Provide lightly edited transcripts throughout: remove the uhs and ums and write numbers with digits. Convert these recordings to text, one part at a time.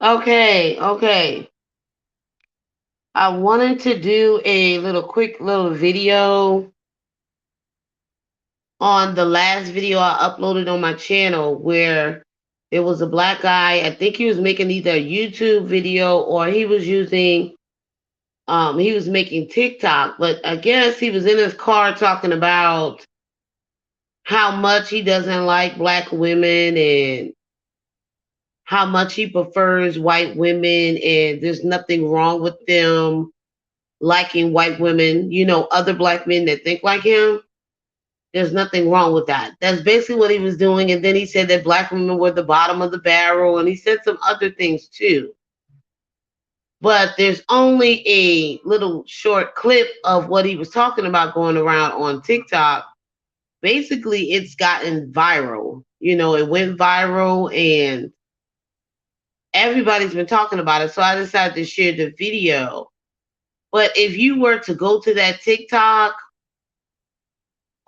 Okay. I wanted to do a quick little video on the last video I uploaded on my channel where there was a black guy. I think he was making either a YouTube video or he was making TikTok, but I guess he was in his car talking about how much he doesn't like black women and how much he prefers white women and there's nothing wrong with them liking white women, other black men that think like him. There's nothing wrong with that. That's basically what he was doing. And then he said that black women were the bottom of the barrel. And he said some other things too. But there's only a little short clip of what he was talking about going around on TikTok. Basically, it's gotten viral. It went viral and everybody's been talking about it. So I decided to share the video. But if you were to go to that TikTok,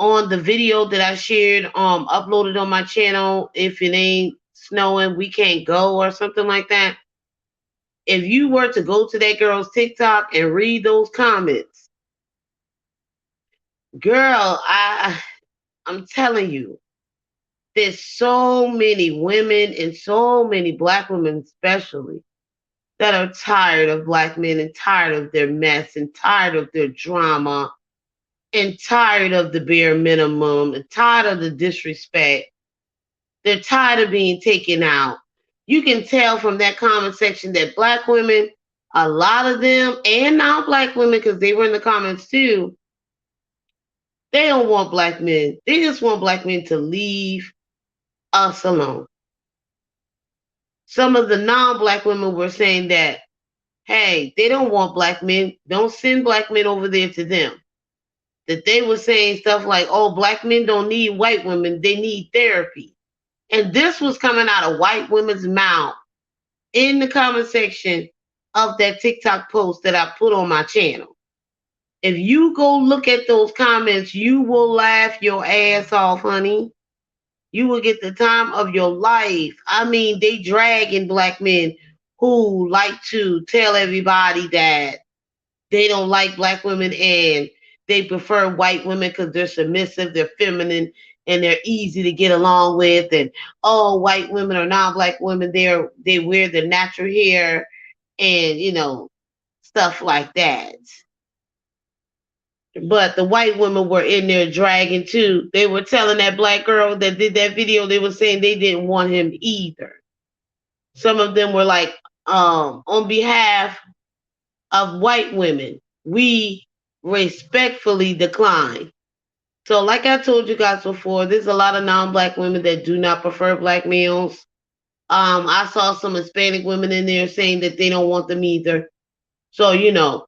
on the video that I shared, uploaded on my channel, if it ain't snowing, we can't go or something like that. If you were to go to that girl's TikTok and read those comments, girl, I'm telling you, there's so many women and so many black women especially that are tired of black men and tired of their mess and tired of their drama and tired of the bare minimum and tired of the disrespect. They're tired of being taken out. You can tell from that comment section that black women, a lot of them, and non-black women, because they were in the comments too, they don't want black men. They just want black men to leave us alone. Some of the non-black women were saying that, hey, they don't want black men. Don't send black men over there to them. That they were saying stuff like, oh, black men don't need white women. They need therapy. And this was coming out of white women's mouth in the comment section of that TikTok post that I put on my channel. If you go look at those comments, you will laugh your ass off, honey. You will get the time of your life. I mean, they dragging black men who like to tell everybody that they don't like black women and they prefer white women because they're submissive, they're feminine, and they're easy to get along with. And oh, white women are non-black women. They wear the natural hair and stuff like that. But the white women were in there dragging too. They were telling that black girl that did that video, they were saying they didn't want him either. Some of them were like, on behalf of white women, we respectfully decline. So, like I told you guys before, there's a lot of non-black women that do not prefer black males. I saw some Hispanic women in there saying that they don't want them either. So,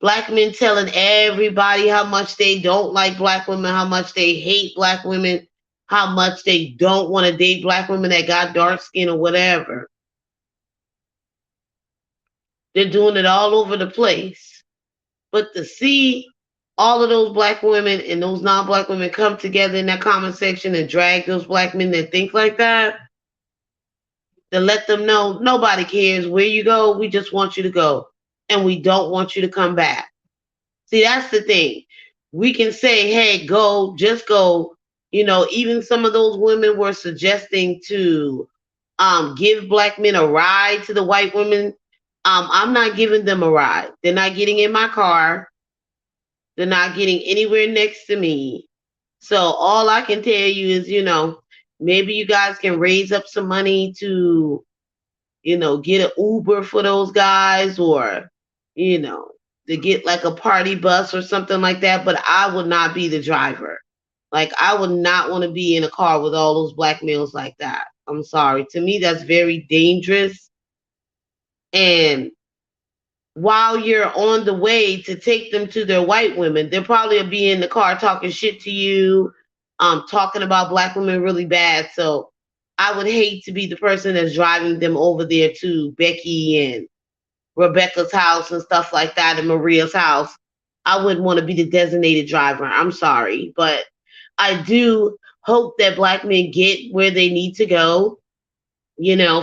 black men telling everybody how much they don't like black women, how much they hate black women, how much they don't want to date black women that got dark skin or whatever. They're doing it all over the place. But to see all of those black women and those non-black women come together in that comment section and drag those black men that think like that, to let them know nobody cares where you go. We just want you to go. And we don't want you to come back. See, that's the thing. We can say, hey, go, just go. Even some of those women were suggesting to give black men a ride to the white women. I'm not giving them a ride. They're not getting in my car. They're not getting anywhere next to me. So all I can tell you is, maybe you guys can raise up some money to, get an Uber for those guys or, to get like a party bus or something like that. But I would not be the driver. Like, I would not want to be in a car with all those black males like that. I'm sorry. To me, that's very dangerous. And while you're on the way to take them to their white women, they'll probably be in the car talking shit to you, talking about black women really bad. So I would hate to be the person that's driving them over there to Becky and Rebecca's house and stuff like that and Maria's house. I wouldn't want to be the designated driver. I'm sorry. But I do hope that black men get where they need to go.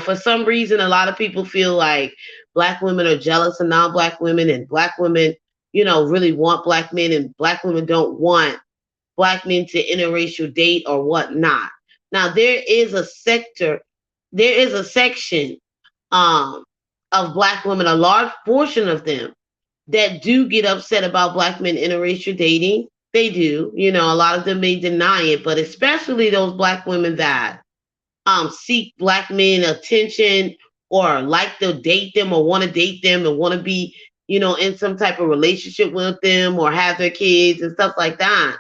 For some reason, a lot of people feel like black women are jealous of non-black women, and black women, really want black men, and black women don't want black men to interracial date or whatnot. Now, there is a section um, of black women, a large portion of them that do get upset about black men interracial dating. They do. A lot of them may deny it, but especially those black women that seek black men attention or like to date them or want to date them and want to be, in some type of relationship with them or have their kids and stuff like that.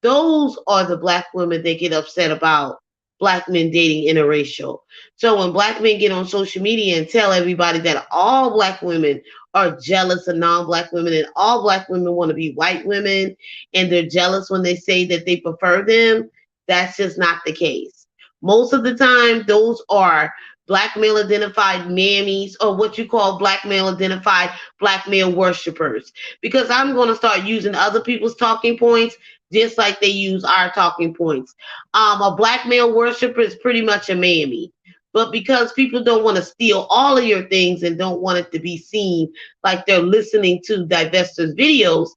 Those are the black women that get upset about black men dating interracial. So when black men get on social media and tell everybody that all black women are jealous of non-black women and all black women want to be white women and they're jealous when they say that they prefer them, that's just not the case. Most of the time, those are black male identified mammies or what you call black male identified black male worshipers. Because I'm going to start using other people's talking points just like they use our talking points. A black male worshiper is pretty much a mammy. But because people don't want to steal all of your things and don't want it to be seen like they're listening to Divestors videos,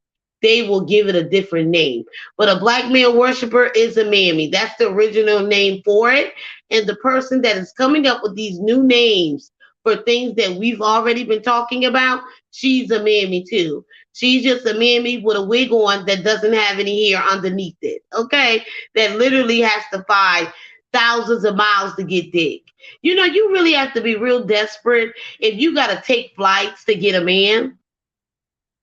they will give it a different name. But a black male worshiper is a mammy. That's the original name for it. And the person that is coming up with these new names for things that we've already been talking about, she's a mammy too. She's just a mammy with a wig on that doesn't have any hair underneath it. Okay? That literally has to fight thousands of miles to get dick. You really have to be real desperate if you got to take flights to get a man.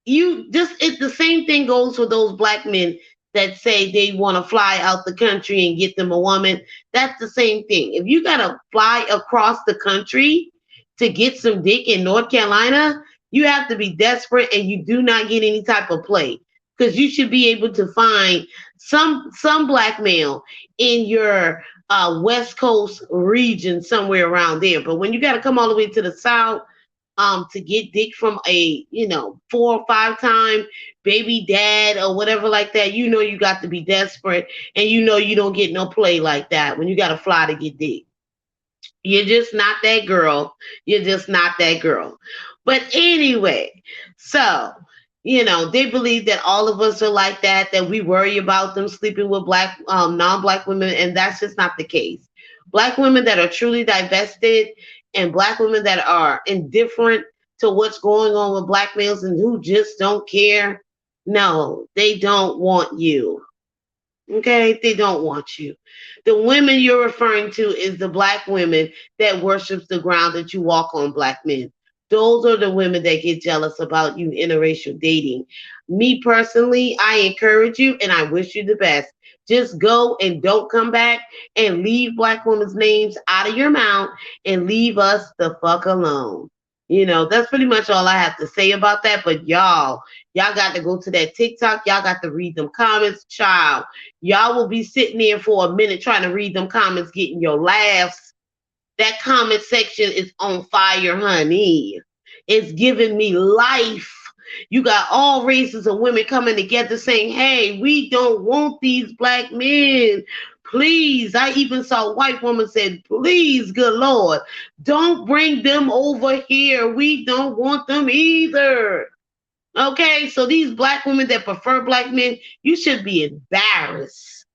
The same thing goes for those black men that say they want to fly out the country and get them a woman. That's the same thing. If you got to fly across the country to get some dick in North Carolina, you have to be desperate and you do not get any type of play because you should be able to find some black male in your West Coast region somewhere around there. But when you got to come all the way to the South, to get dick from a 4 or 5 time baby dad or whatever like that, you got to be desperate, and you don't get no play like that when you got to fly to get dick. You're just not that girl. You're just not that girl. But anyway, so they believe that all of us are like that, that we worry about them sleeping with non-black women, and that's just not the case. Black women that are truly divested and black women that are indifferent to what's going on with black males and who just don't care, no, they don't want you. Okay, they don't want you. The women you're referring to is the black women that worships the ground that you walk on, black men. Those are the women that get jealous about you interracial dating. Me personally, I encourage you and I wish you the best. Just go and don't come back and leave black women's names out of your mouth and leave us the fuck alone. That's pretty much all I have to say about that. But y'all got to go to that TikTok. Y'all got to read them comments, child. Y'all will be sitting there for a minute trying to read them comments, getting your laughs. That comment section is on fire, honey. It's giving me life. You got all races of women coming together saying, hey, we don't want these black men. Please. I even saw a white woman said, please, good Lord, don't bring them over here. We don't want them either. Okay, so these black women that prefer black men, you should be embarrassed.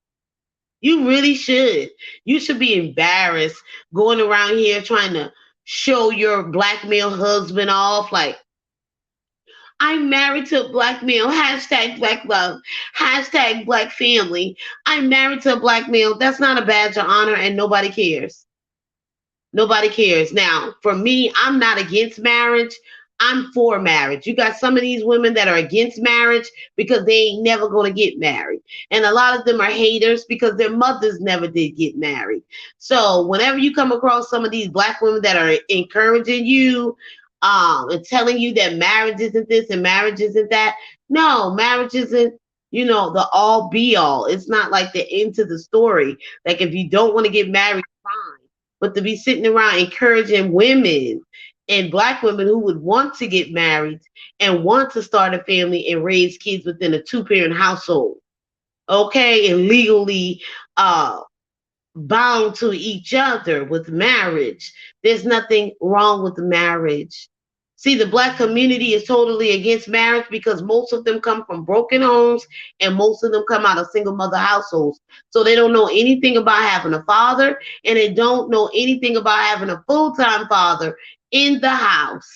You really should. You should be embarrassed going around here trying to show your black male husband off like, I'm married to a black male, hashtag black love, hashtag black family. I'm married to a black male. That's not a badge of honor and nobody cares. Nobody cares. Now, for me, I'm not against marriage. I'm for marriage. You got some of these women that are against marriage because they ain't never going to get married. And a lot of them are haters because their mothers never did get married. So whenever you come across some of these black women that are encouraging you and telling you that marriage isn't this and marriage isn't that, no, marriage isn't, the all be all. It's not like the end to the story. Like if you don't want to get married, fine. But to be sitting around encouraging women and black women who would want to get married and want to start a family and raise kids within a 2-parent household, okay, and legally bound to each other with marriage. There's nothing wrong with marriage. See, the black community is totally against marriage because most of them come from broken homes and most of them come out of single mother households. So they don't know anything about having a father and they don't know anything about having a full time father in the house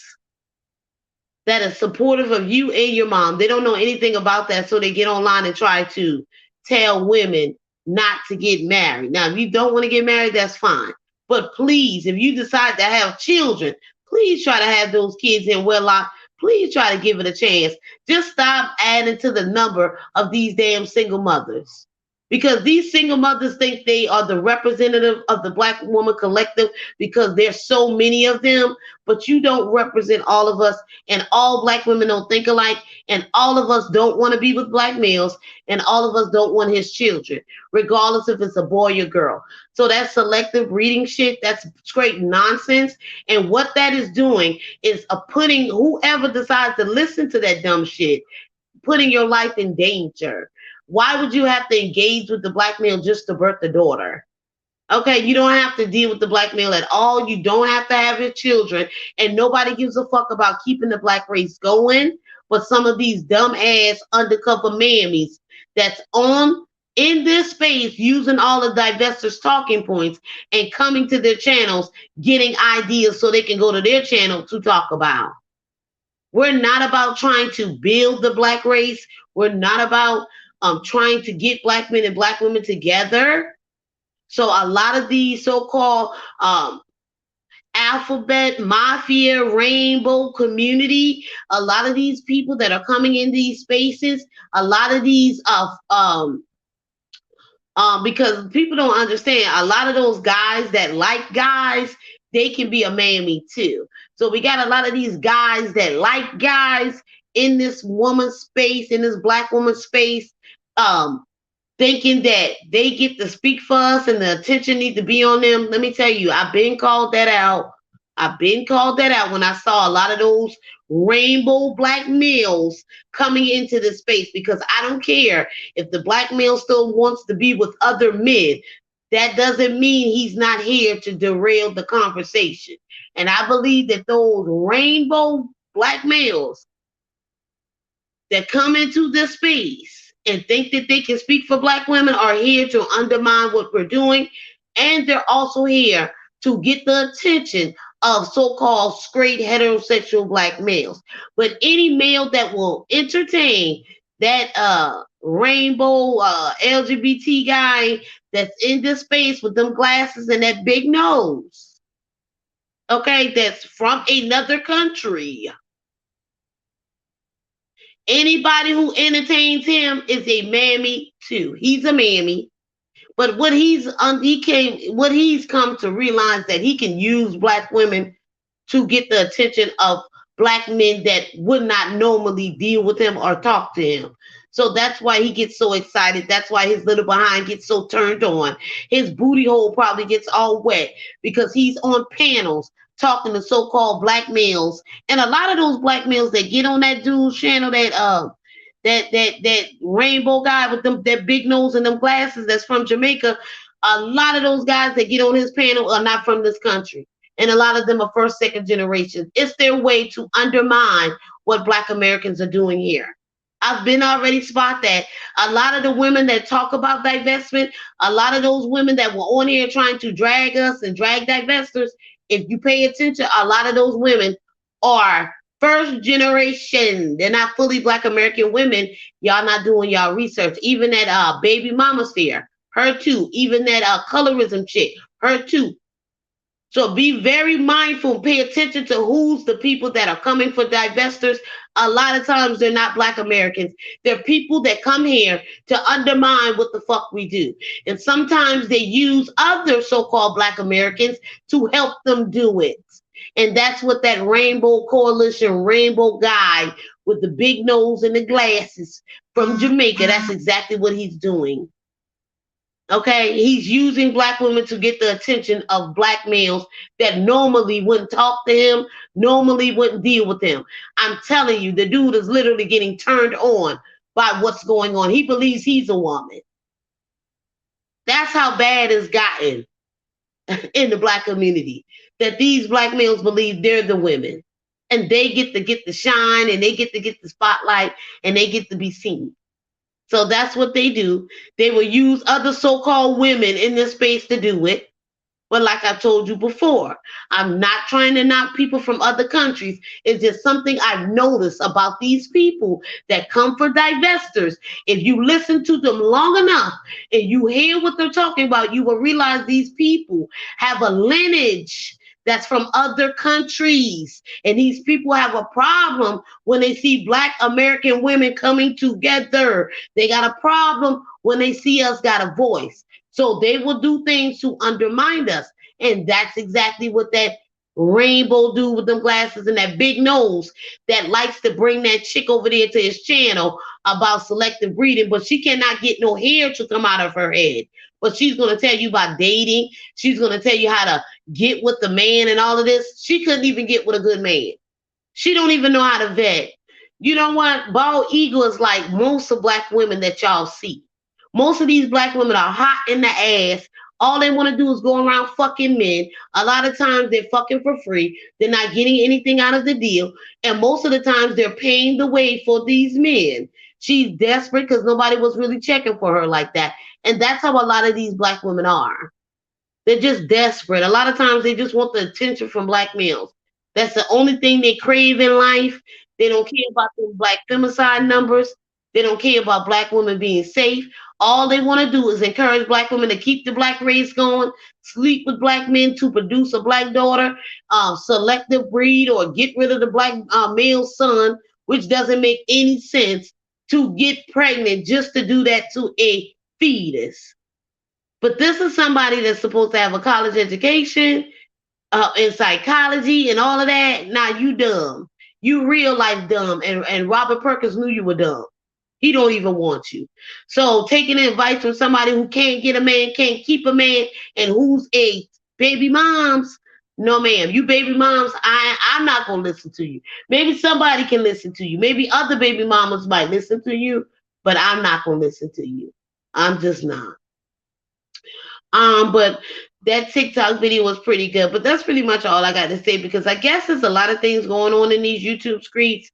that is supportive of you and your mom. They don't know anything about that, so they get online and try to tell women not to get married. Now, if you don't want to get married, that's fine. But please, if you decide to have children, please try to have those kids in wedlock. Please try to give it a chance. Just stop adding to the number of these damn single mothers. Because these single mothers think they are the representative of the black woman collective because there's so many of them, but you don't represent all of us, and all black women don't think alike, and all of us don't want to be with black males, and all of us don't want his children, regardless if it's a boy or girl. So that's selective reading shit. That's straight nonsense. And what that is doing is putting whoever decides to listen to that dumb shit, putting your life in danger. Why would you have to engage with the black male just to birth a daughter? Okay, you don't have to deal with the black male at all. You don't have to have your children, and nobody gives a fuck about keeping the black race going. But some of these dumb ass undercover mammies that's on in this space using all the divestors talking points and coming to their channels, getting ideas so they can go to their channel to talk about. We're not about trying to build the black race. We're not about trying to get black men and black women together. So a lot of these so-called alphabet mafia rainbow community, a lot of these people that are coming in these spaces, a lot of these because people don't understand, a lot of those guys that like guys, they can be a mammy too. So we got a lot of these guys that like guys in this woman space, in this black woman space, thinking that they get to speak for us and the attention needs to be on them. Let me tell you, I've been called that out. I've been called that out when I saw a lot of those rainbow black males coming into the space, because I don't care if the black male still wants to be with other men. That doesn't mean he's not here to derail the conversation. And I believe that those rainbow black males that come into this space and think that they can speak for black women are here to undermine what we're doing. And they're also here to get the attention of so-called straight heterosexual black males. But any male that will entertain that rainbow LGBT guy that's in this space with them glasses and that big nose, okay, that's from another country, anybody who entertains him is a mammy too. He's a mammy. But what he's come to realize that he can use black women to get the attention of black men that would not normally deal with him or talk to him. So that's why he gets so excited. That's why his little behind gets so turned on. His booty hole probably gets all wet because he's on panels talking to so-called black males. And a lot of those black males that get on that dude's channel, that rainbow guy with them, that big nose and them glasses that's from Jamaica, a lot of those guys that get on his panel are not from this country. And a lot of them are first, second generation. It's their way to undermine what black Americans are doing here. I've been already spot that. A lot of the women that talk about divestment, a lot of those women that were on here trying to drag us and drag divestors, if you pay attention, a lot of those women are first generation. They're not fully black American women. Y'all not doing y'all research. Even that baby mama sphere, her too. Even that colorism chick, her too. So be very mindful. Pay attention to who's the people that are coming for divestors. A lot of times they're not black Americans. They're people that come here to undermine what the fuck we do. And sometimes they use other so-called black Americans to help them do it. And that's what that Rainbow Coalition, rainbow guy with the big nose and the glasses from Jamaica, that's exactly what he's doing. Okay, he's using black women to get the attention of black males that normally wouldn't talk to him, normally wouldn't deal with him. I'm telling you, the dude is literally getting turned on by what's going on. He believes he's a woman. That's how bad it's gotten in the black community. That these black males believe they're the women. And they get the shine and they get the spotlight and they get to be seen. So that's what they do. They will use other so-called women in this space to do it. But like I told you before, I'm not trying to knock people from other countries. It's just something I've noticed about these people that come for divestors. If you listen to them long enough and you hear what they're talking about, you will realize these people have a lineage that's from other countries. And these people have a problem when they see black American women coming together. They got a problem when they see us got a voice. So they will do things to undermine us. And that's exactly what that rainbow dude with them glasses and that big nose that likes to bring that chick over there to his channel about selective breeding, but she cannot get no hair to come out of her head. But she's going to tell you about dating. She's going to tell you how to get with the man and all of this. She couldn't even get with a good man. She don't even know how to vet. You know what? Bald eagle is like most of black women that y'all see. Most of these black women are hot in the ass. All they want to do is go around fucking men. A lot of times they're fucking for free. They're not getting anything out of the deal. And most of the times they're paying the way for these men. She's desperate because nobody was really checking for her like that. And that's how a lot of these black women are. They're just desperate. A lot of times they just want the attention from black males. That's the only thing they crave in life. They don't care about the black femicide numbers. They don't care about black women being safe. All they want to do is encourage black women to keep the black race going, sleep with black men to produce a black daughter, selective breed, or get rid of the black male son, which doesn't make any sense, to get pregnant just to do that to a fetus. But this is somebody that's supposed to have a college education in psychology and all of that. Now you dumb. You real life dumb. And Robert Perkins knew you were dumb. He don't even want you. So taking advice from somebody who can't get a man, can't keep a man, and who's a baby moms. No, ma'am. You baby moms, I'm not gonna listen to you. Maybe somebody can listen to you. Maybe other baby mamas might listen to you, but I'm not gonna listen to you. I'm just not. But that TikTok video was pretty good. But that's pretty much all I got to say because I guess there's a lot of things going on in these YouTube streets.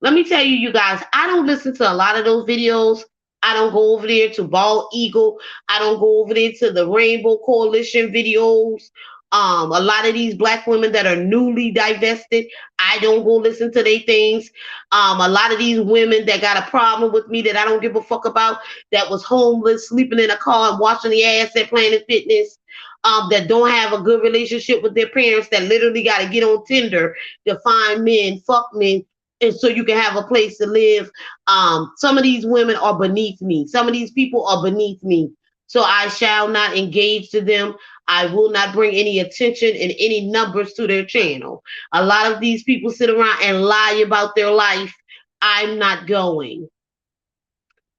Let me tell you, you guys, I don't listen to a lot of those videos. I don't go over there to Bald Eagle. I don't go over there to the Rainbow Coalition videos. A lot of these black women that are newly divested, I don't go listen to their things. A lot of these women that got a problem with me that I don't give a fuck about, that was homeless, sleeping in a car and washing the ass at Planet Fitness, that don't have a good relationship with their parents, that literally got to get on Tinder to find men, fuck men, and so you can have a place to live. Some of these women are beneath me. Some of these people are beneath me. So I shall not engage to them. I will not bring any attention and any numbers to their channel. A lot of these people sit around and lie about their life. I'm not going.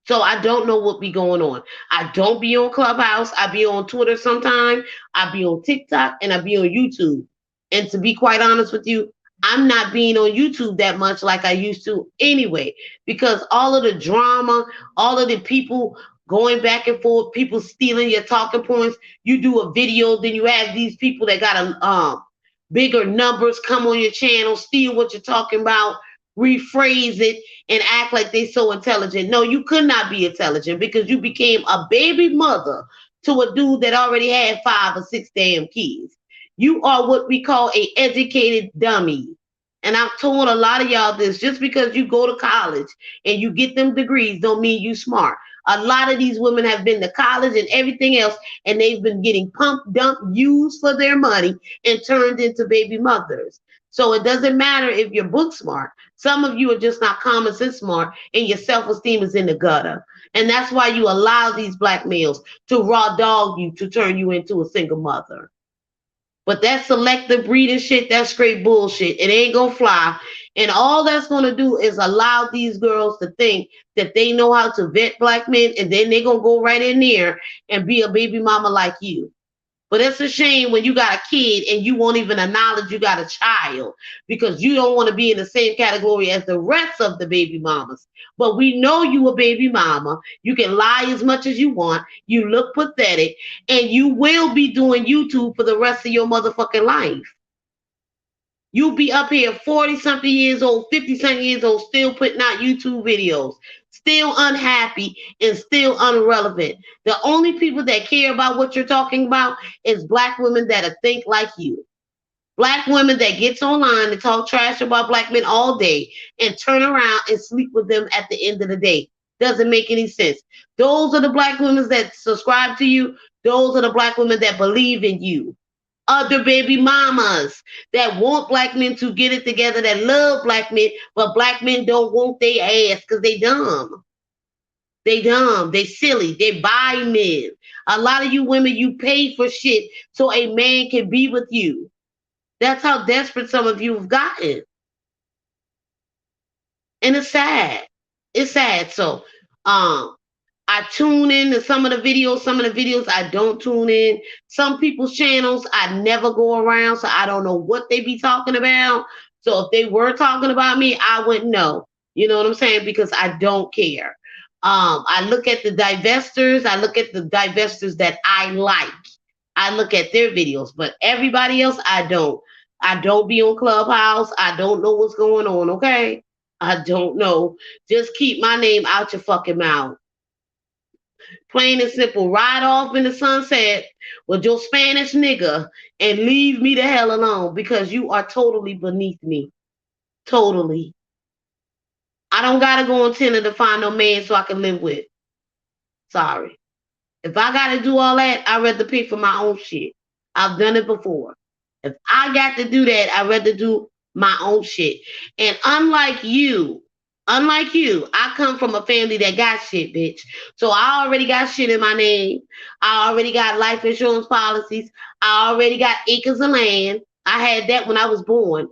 So I don't know what be going on. I don't be on Clubhouse. I be on Twitter sometime. I be on TikTok and I be on YouTube. And to be quite honest with you, I'm not being on YouTube that much like I used to anyway, because all of the drama, all of the people going back and forth, people stealing your talking points. You do a video, then you have these people that got a bigger numbers come on your channel, steal what you're talking about, rephrase it, and act like they're so intelligent. No, you could not be intelligent because you became a baby mother to a dude that already had 5 or 6 damn kids. You are what we call a educated dummy. And I've told a lot of y'all this, just because you go to college and you get them degrees don't mean you smart. A lot of these women have been to college and everything else, and they've been getting pumped, dumped, used for their money, and turned into baby mothers. So it doesn't matter if you're book smart. Some of you are just not common sense smart, and your self-esteem is in the gutter. And that's why you allow these black males to raw dog you to turn you into a single mother. But that selective breeding shit, that's straight bullshit. It ain't gonna fly. And all that's gonna do is allow these girls to think that they know how to vet black men, and then they're gonna go right in there and be a baby mama like you. But it's a shame when you got a kid and you won't even acknowledge you got a child because you don't want to be in the same category as the rest of the baby mamas. But we know you a baby mama. You can lie as much as you want. You look pathetic, and you will be doing YouTube for the rest of your motherfucking life. You'll be up here 40 something years old, 50 something years old, still putting out YouTube videos, still unhappy and still irrelevant. The only people that care about what you're talking about is black women that think like you. Black women that gets online and talk trash about black men all day and turn around and sleep with them at the end of the day. Doesn't make any sense. Those are the black women that subscribe to you. Those are the black women that believe in you. Other baby mamas that want black men to get it together, that love black men, but black men don't want their ass because they dumb. They dumb. They silly. They buy men. A lot of you women, you pay for shit so a man can be with you. That's how desperate some of you have gotten. And it's sad. It's sad. So, I tune in to some of the videos. Some of the videos I don't tune in. Some people's channels I never go around, so I don't know what they be talking about. So if they were talking about me, I wouldn't know. You know what I'm saying? Because I don't care. I look at the divestors. I look at the divestors that I like. I look at their videos, but everybody else I don't. I don't be on Clubhouse. I don't know what's going on. Okay, I don't know. Just keep my name out your fucking mouth. Plain and simple. Ride off in the sunset with your Spanish nigga and leave me the hell alone because you are totally beneath me. Totally. I don't gotta go on Tinder to find no man so I can live with. Sorry. If I gotta do all that, I'd rather pay for my own shit. I've done it before. If I got to do that, I'd rather do my own shit. And unlike you, I come from a family that got shit, bitch. So I already got shit in my name. I already got life insurance policies. I already got acres of land. I had that when I was born.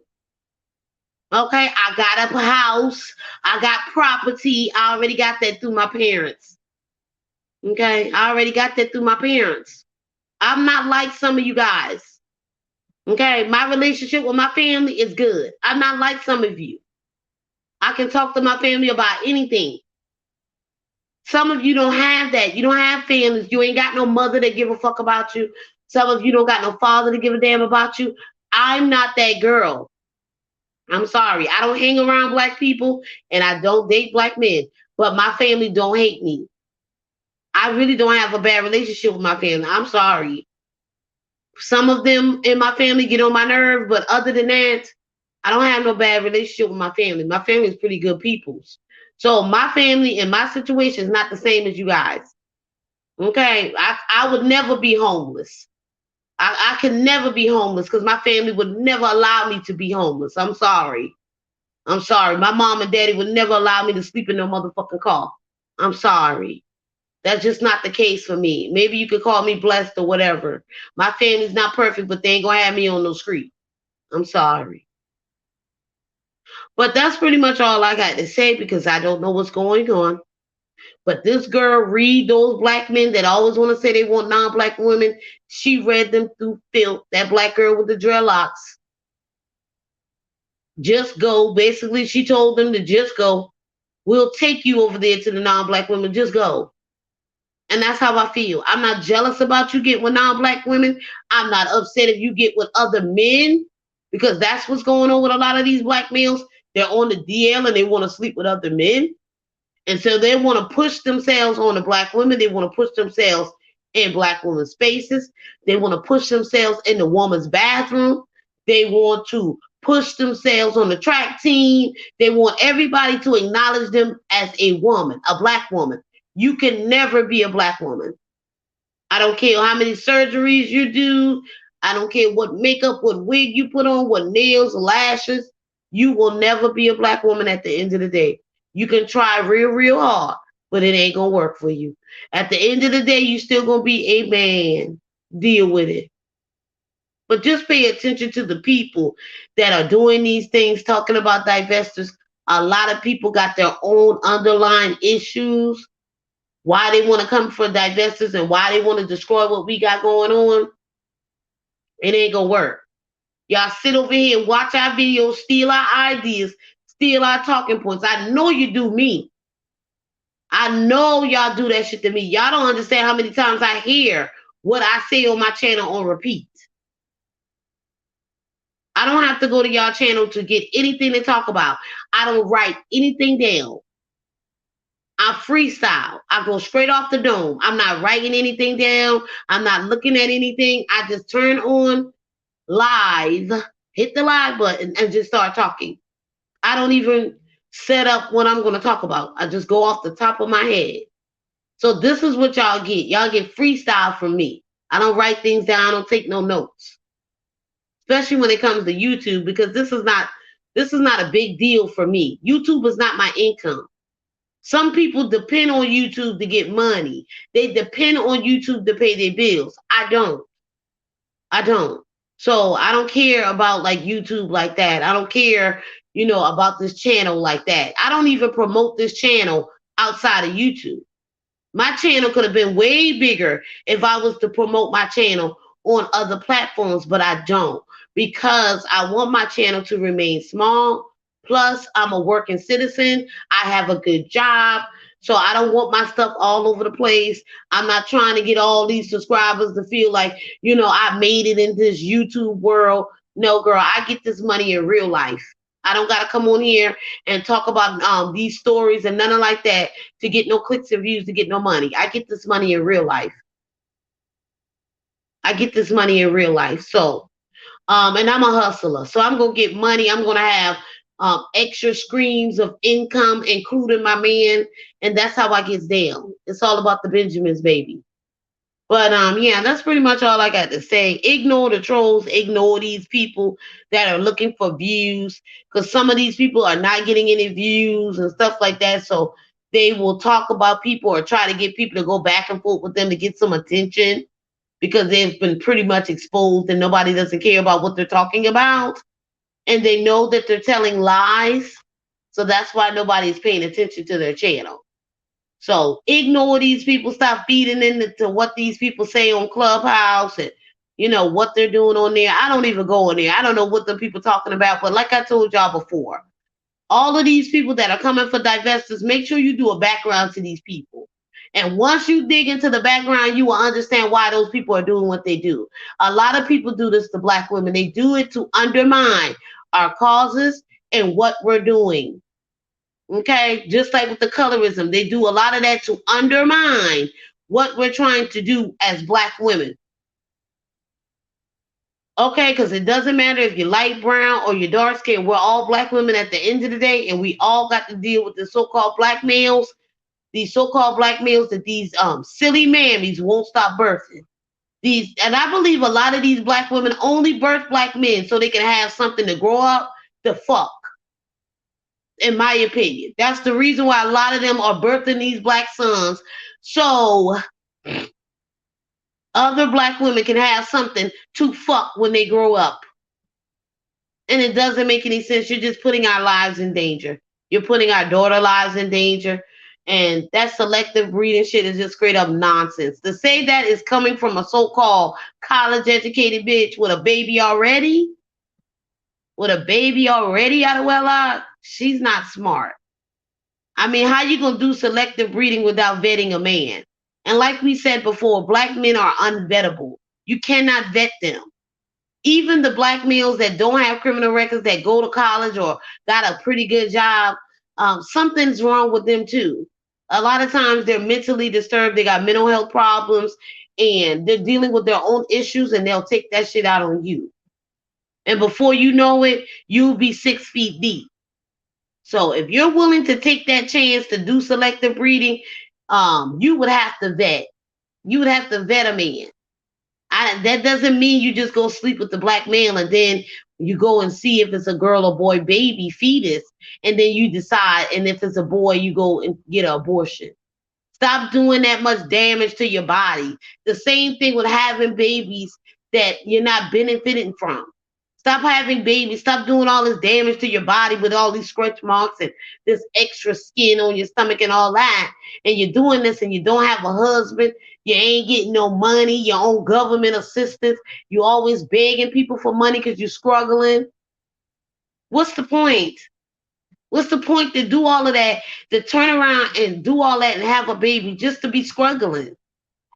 Okay, I got a house. I got property. I already got that through my parents. Okay, I already got that through my parents. I'm not like some of you guys. Okay, my relationship with my family is good. I'm not like some of you. I can talk to my family about anything. Some of you don't have that. You don't have families. You ain't got no mother that give a fuck about you. Some of you don't got no father to give a damn about you. I'm not that girl. I'm sorry. I don't hang around black people and I don't date black men. But my family don't hate me. I really don't have a bad relationship with my family. I'm sorry. Some of them in my family get on my nerve, but other than that, I don't have no bad relationship with my family. My family is pretty good peoples. So my family and my situation is not the same as you guys. Okay, I would never be homeless. I could never be homeless because my family would never allow me to be homeless. I'm sorry. I'm sorry. My mom and daddy would never allow me to sleep in no motherfucking car. I'm sorry. That's just not the case for me. Maybe you could call me blessed or whatever. My family's not perfect, but they ain't gonna have me on no street. I'm sorry. But that's pretty much all I got to say because I don't know what's going on. But this girl read those black men that always want to say they want non-black women. She read them through filth. That black girl with the dreadlocks. Just go. Basically, she told them to just go. We'll take you over there to the non-black women. Just go. And that's how I feel. I'm not jealous about you getting with non-black women. I'm not upset if you get with other men because that's what's going on with a lot of these black males. They're on the DL and they want to sleep with other men. And so they want to push themselves on the black women. They want to push themselves in black women's spaces. They want to push themselves in the woman's bathroom. They want to push themselves on the track team. They want everybody to acknowledge them as a woman, a black woman. You can never be a black woman. I don't care how many surgeries you do. I don't care what makeup, what wig you put on, what nails, lashes. You will never be a black woman at the end of the day. You can try real, real hard, but it ain't going to work for you. At the end of the day, you still going to be a man. Deal with it. But just pay attention to the people that are doing these things, talking about divestors. A lot of people got their own underlying issues, why they want to come for divestors and why they want to destroy what we got going on. It ain't gonna work. Y'all sit over here and watch our videos, steal our ideas, steal our talking points. I know you do me. I know y'all do that shit to me. Y'all don't understand how many times I hear what I say on my channel on repeat. I don't have to go to y'all channel to get anything to talk about. I don't write anything down. I freestyle. I go straight off the dome. I'm not writing anything down. I'm not looking at anything. I just turn on live, hit the live button, and just start talking. I don't even set up what I'm going to talk about. I just go off the top of my head. So this is what y'all get. Y'all get freestyle from me. I don't write things down. I don't take no notes. Especially when it comes to YouTube, because this is not a big deal for me. YouTube is not my income. Some people depend on YouTube to get money. They depend on YouTube to pay their bills. I don't. So I don't care about like YouTube like that. I don't care, about this channel like that. I don't even promote this channel outside of YouTube. My channel could have been way bigger if I was to promote my channel on other platforms, but I don't, because I want my channel to remain small. Plus, I'm a working citizen. I have a good job. So I don't want my stuff all over the place. I'm not trying to get all these subscribers to feel like, I made it in this YouTube world. No, girl, I get this money in real life. I don't got to come on here and talk about these stories and nothing like that to get no clicks and views, to get no money. I get this money in real life. So, and I'm a hustler. So I'm going to get money. I'm going to have extra streams of income, including my man. And that's how I get down. It's all about the Benjamins, baby. But yeah, that's pretty much all I got to say. Ignore the trolls, ignore these people that are looking for views, because some of these people are not getting any views and stuff like that. So they will talk about people or try to get people to go back and forth with them to get some attention, because they've been pretty much exposed and nobody doesn't care about what they're talking about. And they know that they're telling lies. So that's why nobody's paying attention to their channel. So ignore these people. Stop feeding into what these people say on Clubhouse and what they're doing on there. I don't even go in there. I don't know what the people talking about. But like I told y'all before, all of these people that are coming for divestors, make sure you do a background to these people. And once you dig into the background, you will understand why those people are doing what they do. A lot of people do this to Black women. They do it to undermine our causes and what we're doing. Okay, just like with the colorism, they do a lot of that to undermine what we're trying to do as Black women. Okay, because it doesn't matter if you're light brown or you're dark skinned, we're all Black women at the end of the day, and we all got to deal with the so-called black males, these so-called black males that these silly mammies won't stop birthing. And I believe a lot of these Black women only birth Black men so they can have something to grow up to fuck. In my opinion, that's the reason why a lot of them are birthing these Black sons, so other Black women can have something to fuck when they grow up. And it doesn't make any sense. You're just putting our lives in danger. You're putting our daughter lives in danger. And that selective breeding shit is just straight up nonsense. To say that is coming from a so-called college-educated bitch with a baby already out of wedlock, she's not smart. I mean, how you gonna do selective breeding without vetting a man? And like we said before, Black men are unvettable. You cannot vet them. Even the Black males that don't have criminal records, that go to college or got a pretty good job, something's wrong with them too. A lot of times they're mentally disturbed. They got mental health problems, and they're dealing with their own issues, and they'll take that shit out on you. And before you know it, you'll be 6 feet deep. So if you're willing to take that chance to do selective breeding, you would have to vet. You would have to vet a man. That doesn't mean you just go sleep with the Black male and then you go and see if it's a girl or boy baby fetus, and then you decide, and if it's a boy, you go and get an abortion. Stop doing that much damage to your body. The same thing with having babies that you're not benefiting from. Stop having babies. Stop doing all this damage to your body with all these stretch marks and this extra skin on your stomach and all that. And you're doing this and you don't have a husband. You ain't getting no money, your own government assistance. You always begging people for money because you're struggling. What's the point? What's the point to do all of that, to turn around and do all that and have a baby just to be struggling?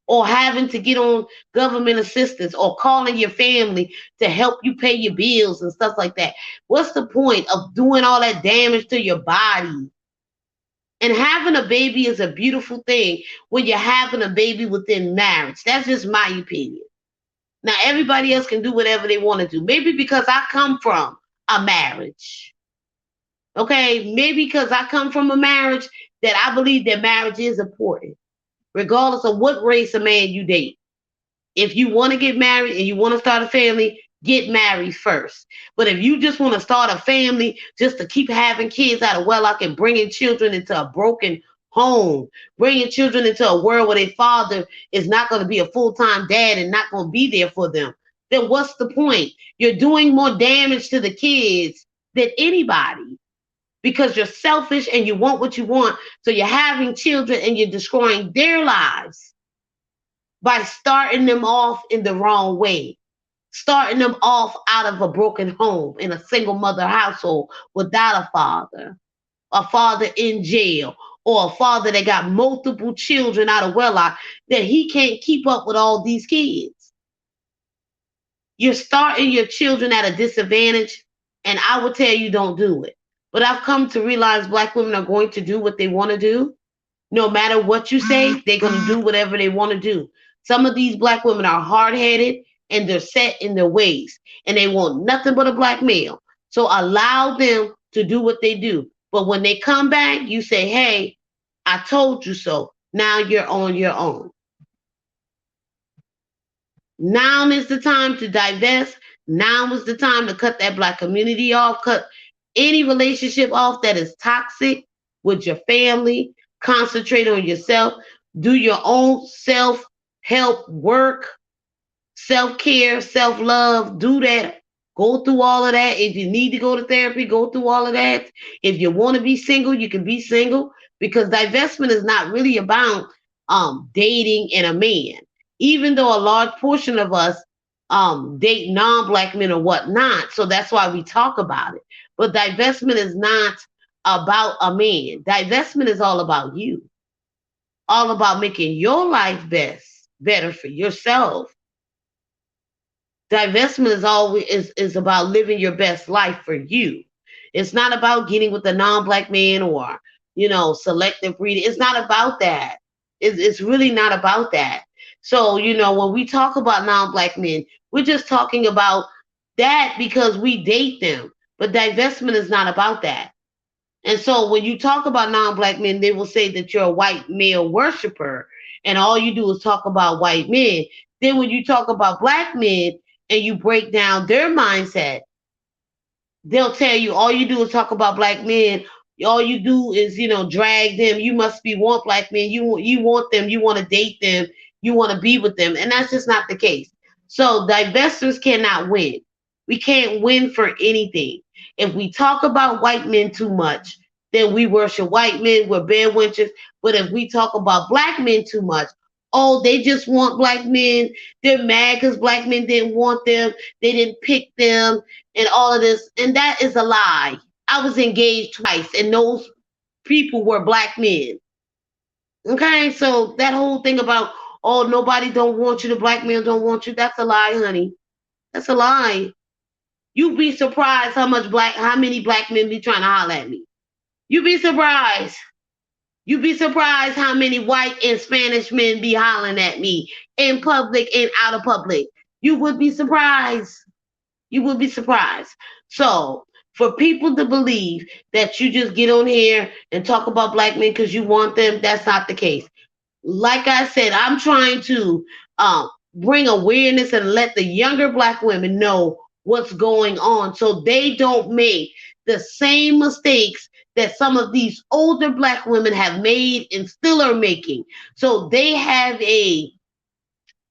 Or having to get on government assistance or calling your family to help you pay your bills and stuff like that. What's the point of doing all that damage to your body? And having a baby is a beautiful thing when you're having a baby within marriage. That's just my opinion. Now, everybody else can do whatever they want to do. Maybe because I come from a marriage. Okay? Maybe because I come from a marriage that I believe that marriage is important, regardless of what race of man you date. If you want to get married and you want to start a family, get married first. But if you just want to start a family just to keep having kids out of wedlock and bringing children into a broken home, bringing children into a world where their father is not going to be a full-time dad and not going to be there for them, then what's the point? You're doing more damage to the kids than anybody because you're selfish and you want what you want. So you're having children and you're destroying their lives by starting them off in the wrong way, starting them off out of a broken home in a single mother household without a father in jail, or a father that got multiple children out of wedlock that he can't keep up with all these kids. You're starting your children at a disadvantage, and I would tell you don't do it. But I've come to realize black women are going to do what they want to do. No matter what you say, they're going to do whatever they want to do. Some of these black women are hard-headed and they're set in their ways and they want nothing but a black male. So allow them to do what they do. But when they come back, you say, hey, I told you so. Now you're on your own. Now is the time to divest. Now is the time to cut that black community off, cut any relationship off that is toxic with your family. Concentrate on yourself. Do your own self-help work, self-care, self-love. Do that. Go through all of that. If you need to go to therapy, go through all of that. If you want to be single, you can be single, because divestment is not really about dating and a man. Even though a large portion of us date non-black men or whatnot, so that's why we talk about it. But divestment is not about a man. Divestment is all about you, all about making your life better for yourself. Divestment is always is about living your best life for you. It's not about getting with a non-black man or selective breeding. It's not about that. It's really not about that. So when we talk about non-black men, we're just talking about that because we date them. But divestment is not about that. And so when you talk about non-black men, they will say that you're a white male worshiper and all you do is talk about white men. Then when you talk about black men and you break down their mindset, they'll tell you all you do is talk about black men. All you do is, drag them. You must be want black men. You want them. You want to date them. You want to be with them. And that's just not the case. So divestors cannot win. We can't win for anything. If we talk about white men too much, then we worship white men. We're bad witches. But if we talk about black men too much, oh, they just want black men. They're mad because black men didn't want them. They didn't pick them and all of this. And that is a lie. I was engaged twice, and those people were black men. Okay, so that whole thing about, oh, nobody don't want you, the black men don't want you, that's a lie, honey. That's a lie. You'd be surprised how many black men be trying to holler at me. You'd be surprised. You'd be surprised how many white and Spanish men be hollering at me in public and out of public. You would be surprised. You would be surprised. So for people to believe that you just get on here and talk about black men because you want them, that's not the case. Like I said, I'm trying to bring awareness and let the younger black women know what's going on so they don't make the same mistakes that some of these older black women have made and still are making. So they have a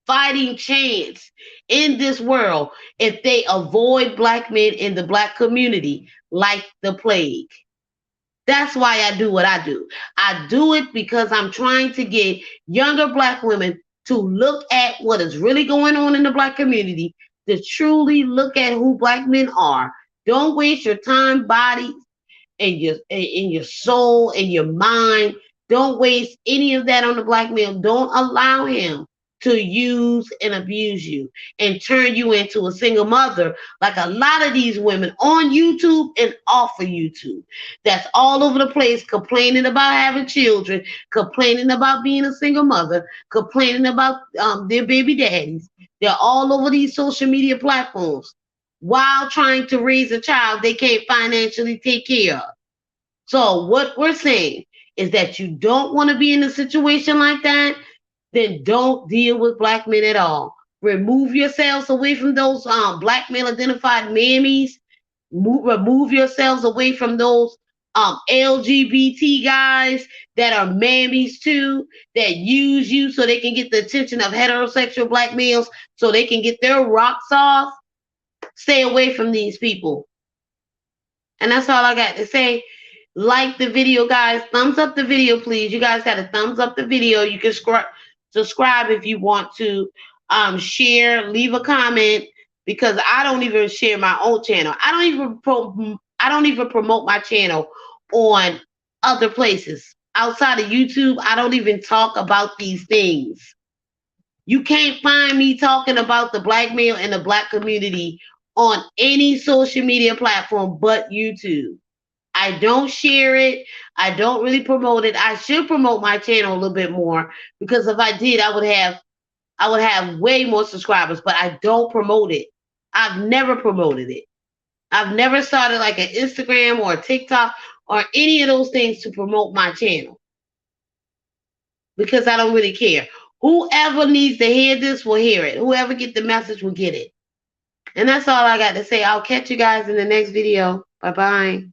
fighting chance in this world if they avoid black men in the black community like the plague. That's why I do what I do. I do it because I'm trying to get younger black women to look at what is really going on in the black community, to truly look at who black men are. Don't waste your time, body, and your soul and your mind. Don't waste any of that on the black male. Don't allow him to use and abuse you and turn you into a single mother like a lot of these women on YouTube and off of YouTube. That's all over the place complaining about having children, complaining about being a single mother, complaining about their baby daddies. They're all over these social media platforms while trying to raise a child they can't financially take care of. So what we're saying is that you don't want to be in a situation like that, then don't deal with black men at all. Remove yourselves away from those black male identified mammies. Remove yourselves away from those LGBT guys that are mammies too, that use you so they can get the attention of heterosexual black males so they can get their rocks off. Stay away from these people. And that's all I got to say. Like the video, guys. Thumbs up the video, please. You guys got to thumbs up the video. You can subscribe if you want to. Share, leave a comment, because I don't even share my own channel. I don't even promote my channel on other places outside of YouTube. I don't even talk about these things. You can't find me talking about the black male and the black community on any social media platform but YouTube. I don't share it. I don't really promote it. I should promote my channel a little bit more, because if I did, I would have way more subscribers, but I don't promote it. I've never promoted it. I've never started like an Instagram or a TikTok or any of those things to promote my channel, because I don't really care. Whoever needs to hear this will hear it. Whoever get the message will get it. And that's all I got to say. I'll catch you guys in the next video. Bye-bye.